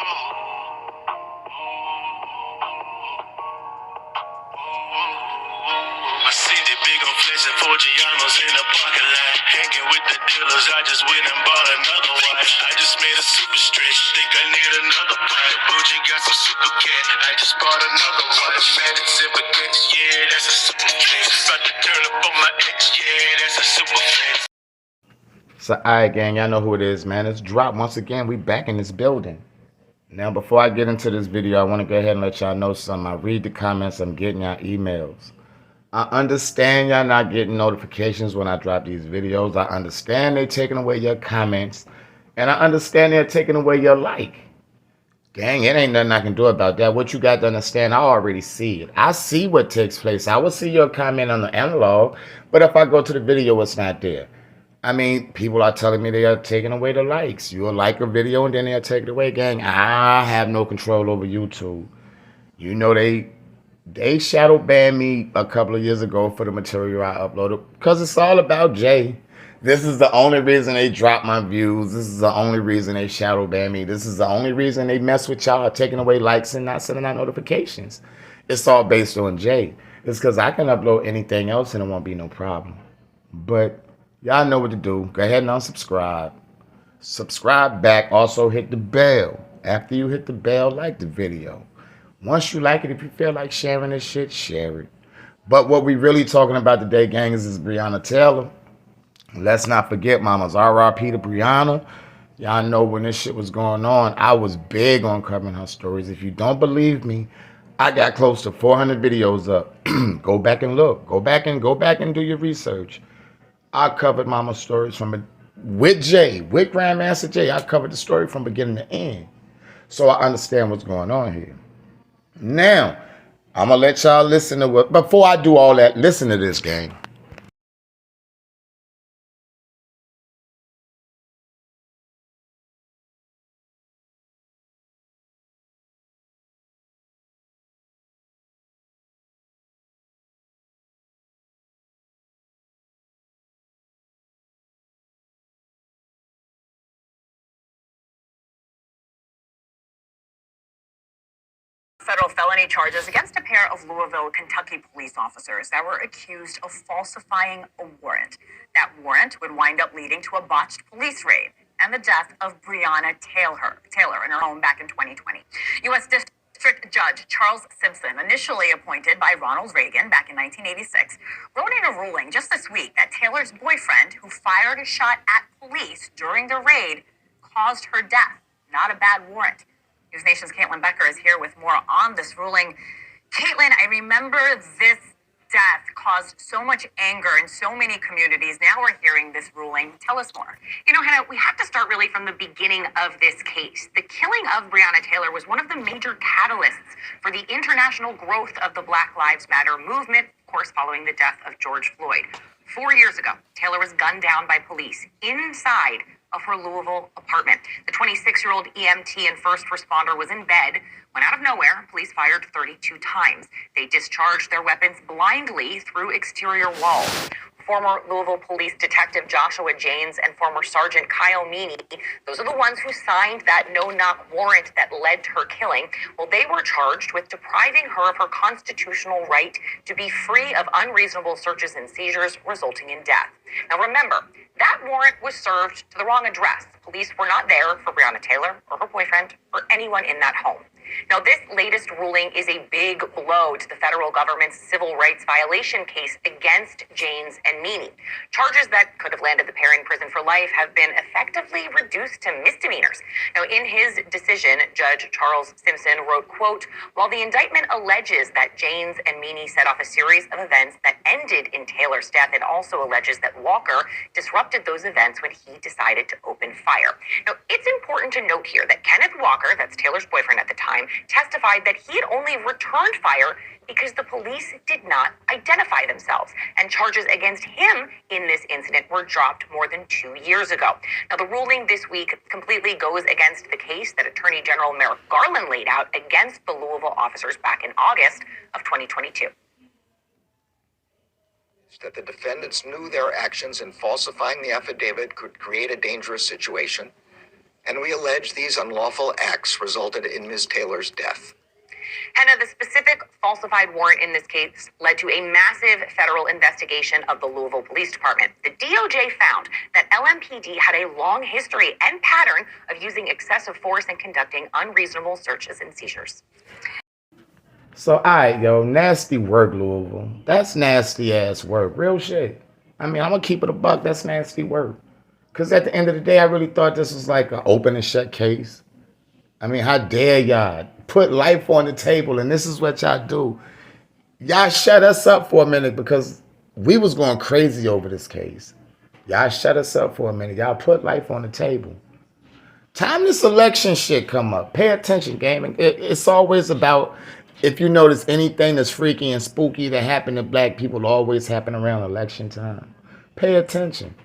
I see the big old flexing for Giannos in the parking lot. Hanging with the dealers, I just went and bought another watch. I just made a super stretch, think I need another pot. Bougie got some super cat, I just bought another watch. Automatic zipper glitch, yeah, that's a super flex. About to turn up on my ex, yeah, that's a super flex. So, alright, gang, y'all know who it is, man. It's Drop once again. We back in this building. Now, before I get into this video, I want to go ahead and let y'all know something. I read the comments. I'm getting y'all emails. I understand y'all not getting notifications when I drop these videos. I understand they're taking away your comments. And I understand they're taking away your like. Gang, it ain't nothing I can do about that. What you got to understand, I already see it. I see what takes place. I will see your comment on the analog, but if I go to the video, it's not there. I mean, people are telling me they are taking away the likes. You'll like a video and then they'll take it away, gang. I have no control over YouTube. You know, they shadow banned me a couple of years ago for the material I uploaded because it's all about Jay. This is the only reason they drop my views. This is the only reason they shadow ban me. This is the only reason they mess with y'all, taking away likes and not sending out notifications. It's all based on Jay. It's because I can upload anything else and it won't be no problem. But y'all know what to do. Go ahead and unsubscribe. Subscribe back. Also hit the bell. After you hit the bell, like the video. Once you like it, if you feel like sharing this shit, share it. But what we really talking about today, gang, is Breonna Taylor. Let's not forget, mamas, RIP to Breonna. Y'all know when this shit was going on, I was big on covering her stories. If you don't believe me, I got close to 400 videos up. Go back and look. Go back and do your research. I covered mama's stories with Jay, with Grandmaster Jay. I covered the story from beginning to end. So I understand what's going on here. Now, I'm going to let y'all listen to what, before I do all that, listen to this, gang. Federal felony charges against a pair of Louisville, Kentucky police officers that were accused of falsifying a warrant. That warrant would wind up leading to a botched police raid and the death of Breonna Taylor in her home back in 2020. U.S. District Judge Charles Simpson, initially appointed by Ronald Reagan back in 1986, wrote in a ruling just this week that Taylor's boyfriend, who fired a shot at police during the raid, caused her death. Not a bad warrant. News Nation's Caitlin Becker is here with more on this ruling. Caitlin, I remember this death caused so much anger in so many communities. Now we're hearing this ruling. Tell us more. You know, Hannah, we have to start really from the beginning of this case. The killing of Breonna Taylor was one of the major catalysts for the international growth of the Black Lives Matter movement, of course, following the death of George Floyd. 4 years ago, Taylor was gunned down by police inside of her Louisville apartment. The 26-year-old EMT and first responder was in bed when, out of nowhere, police fired 32 times. They discharged their weapons blindly through exterior walls. Former Louisville Police Detective Joshua Janes and former Sergeant Kyle Meany, those are the ones who signed that no-knock warrant that led to her killing. Well, they were charged with depriving her of her constitutional right to be free of unreasonable searches and seizures resulting in death. Now, remember, that warrant was served to the wrong address. Police were not there for Breonna Taylor or her boyfriend or anyone in that home. Now, this latest ruling is a big blow to the federal government's civil rights violation case against Janes and Meany. Charges that could have landed the pair in prison for life have been effectively reduced to misdemeanors. Now, in his decision, Judge Charles Simpson wrote, quote, "While the indictment alleges that Janes and Meany set off a series of events that ended in Taylor's death, it also alleges that Walker disrupted those events when he decided to open fire." Now, it's important to note here that Kenneth Walker, that's Taylor's boyfriend at the time, testified that he had only returned fire because the police did not identify themselves, and charges against him in this incident were dropped more than 2 years ago. Now, the ruling this week completely goes against the case that Attorney General Merrick Garland laid out against the Louisville officers back in August of 2022. That the defendants knew their actions in falsifying the affidavit could create a dangerous situation, and we allege these unlawful acts resulted in Ms. Taylor's death. Henna, the specific falsified warrant in this case led to a massive federal investigation of the Louisville Police Department. The DOJ found that LMPD had a long history and pattern of using excessive force and conducting unreasonable searches and seizures. So, all right, yo, nasty work, Louisville. That's nasty ass work. Real shit. I mean, I'm going to keep it a buck. That's nasty work. Because at the end of the day, I really thought this was like an open and shut case. I mean, how dare y'all put life on the table, and this is what y'all do. Y'all shut us up for a minute because we was going crazy over this case. Y'all shut us up for a minute. Y'all put life on the table. Time this election shit come up. Pay attention, gaming. It's always about, if you notice anything that's freaky and spooky that happen to black people always happen around election time. Pay attention.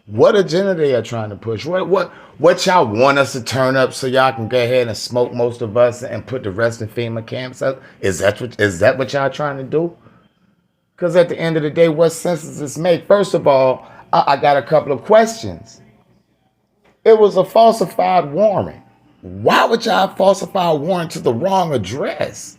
What agenda they are trying to push? What y'all want us to turn up so y'all can go ahead and smoke most of us and put the rest in FEMA camps up? Is that what y'all trying to do? Because at the end of the day, what sense does this make? First of all, I got a couple of questions. It was a falsified warrant. Why would y'all falsify a warrant to the wrong address?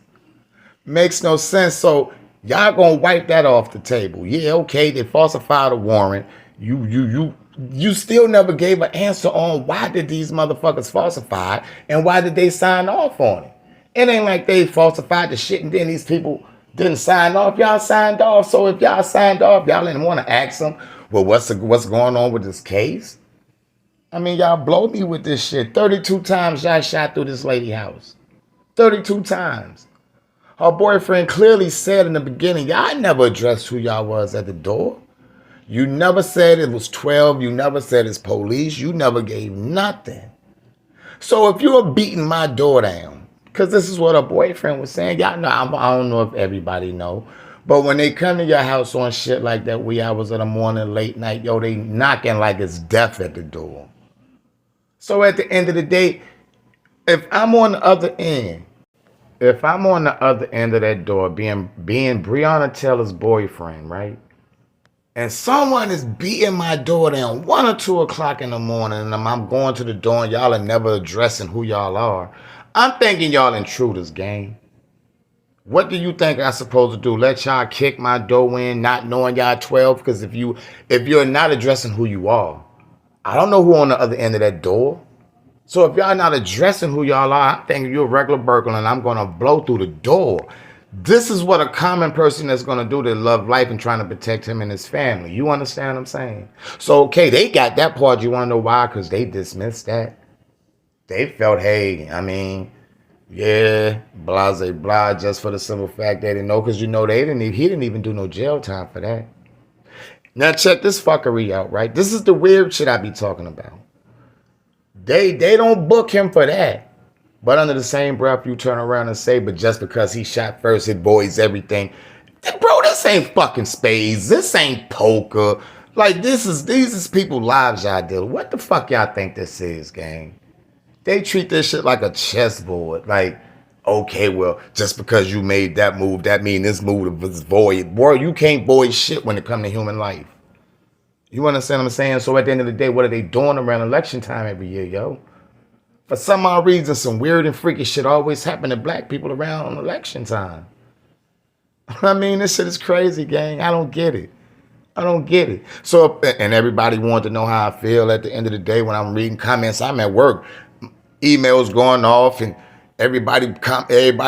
Makes no sense. So y'all gonna wipe that off the table. Yeah, okay, they falsified a warrant. You still never gave an answer on why did these motherfuckers falsify and why did they sign off on it? It ain't like they falsified the shit and then these people didn't sign off. Y'all signed off. So if y'all signed off, y'all didn't want to ask them, well, what's going on with this case? I mean, y'all blow me with this shit. 32 times y'all shot through this lady house. 32 times. Her boyfriend clearly said in the beginning, y'all never addressed who y'all was at the door. You never said it was 12. You never said it's police. You never gave nothing. So if you're beating my door down, because this is what her boyfriend was saying, y'all know, I don't know if everybody know, but when they come to your house on shit like that, wee hours of the morning, late night, yo, they knocking like it's death at the door. So at the end of the day, if I'm on the other end of that door, being Breonna Taylor's boyfriend, right? And someone is beating my door down 1 or 2 o'clock in the morning, and I'm going to the door, and y'all are never addressing who y'all are. I'm thinking y'all intruders, gang. What do you think I'm supposed to do? Let y'all kick my door in, not knowing y'all 12? Because if you're not addressing who you are, I don't know who on the other end of that door. So if y'all not addressing who y'all are, I'm thinking you're a regular burglar, and I'm going to blow through the door. This is what a common person is going to do that love life and trying to protect him and his family. You understand what I'm saying? So, okay, they got that part. You want to know why? Because they dismissed that. They felt, hey, I mean, yeah, blase blah, just for the simple fact they didn't know. Because, you know, he didn't even do no jail time for that. Now, check this fuckery out, right? This is the weird shit I be talking about. They don't book him for that. But under the same breath, you turn around and say, but just because he shot first, it voids everything. Bro, this ain't fucking spades. This ain't poker. Like, these is people's lives y'all deal with. What the fuck y'all think this is, gang? They treat this shit like a chessboard. Like, okay, well, just because you made that move, that means this move is void. Boy, you can't void shit when it comes to human life. You understand what I'm saying? So at the end of the day, what are they doing around election time every year, yo? For some odd reason, some weird and freaky shit always happen to black people around election time. I mean, this shit is crazy, gang. I don't get it. So, and everybody wanted to know how I feel at the end of the day when I'm reading comments. I'm at work, emails going off, and everybody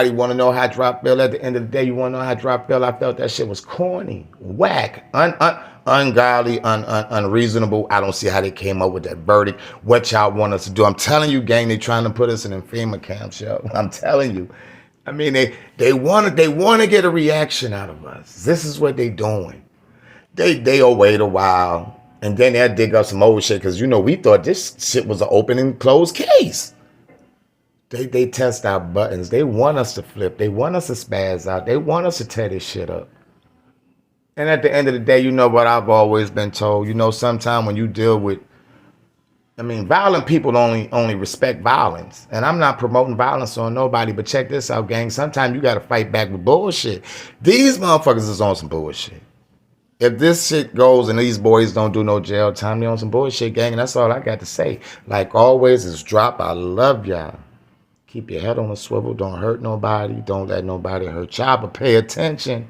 want to know how I drop bill. At the end of the day, you want to know how I drop bill. I felt that shit was corny, whack, ungodly, unreasonable. I don't see how they came up with that verdict. What y'all want us to do? I'm telling you, gang, they trying to put us in FEMA camps, yo. I'm telling you. I mean, they want to get a reaction out of us. This is what they doing. They'll wait a while, and then they'll dig up some old shit, because, you know, we thought this shit was an open and closed case. They test our buttons. They want us to flip. They want us to spaz out. They want us to tear this shit up. And at the end of the day, you know what I've always been told. You know, sometimes when you deal with, I mean, violent people only respect violence. And I'm not promoting violence on nobody, but check this out, gang. Sometimes you got to fight back with bullshit. These motherfuckers is on some bullshit. If this shit goes and these boys don't do no jail time, they on some bullshit, gang, and that's all I got to say. Like always, it's drop. I love y'all. Keep your head on a swivel. Don't hurt nobody. Don't let nobody hurt y'all, but pay attention.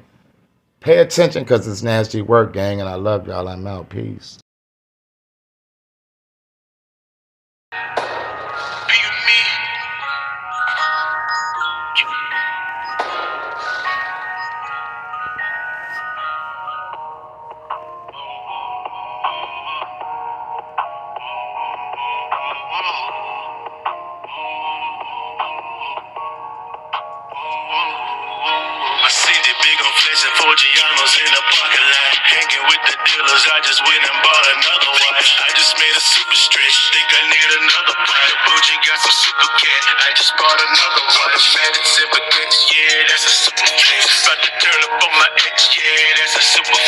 Pay attention because it's nasty work, gang, and I love y'all. I'm out. Peace. Be me. I see the big on flexing for Gianos in the parking lot. Hanging with the dealers, I just went and bought another watch. I just made a super stretch, think I need another pride. Bougie got some super cat, I just bought another watch. Automatic zipper decks, yeah, that's a super flex. About to turn up on my ex, yeah, that's a super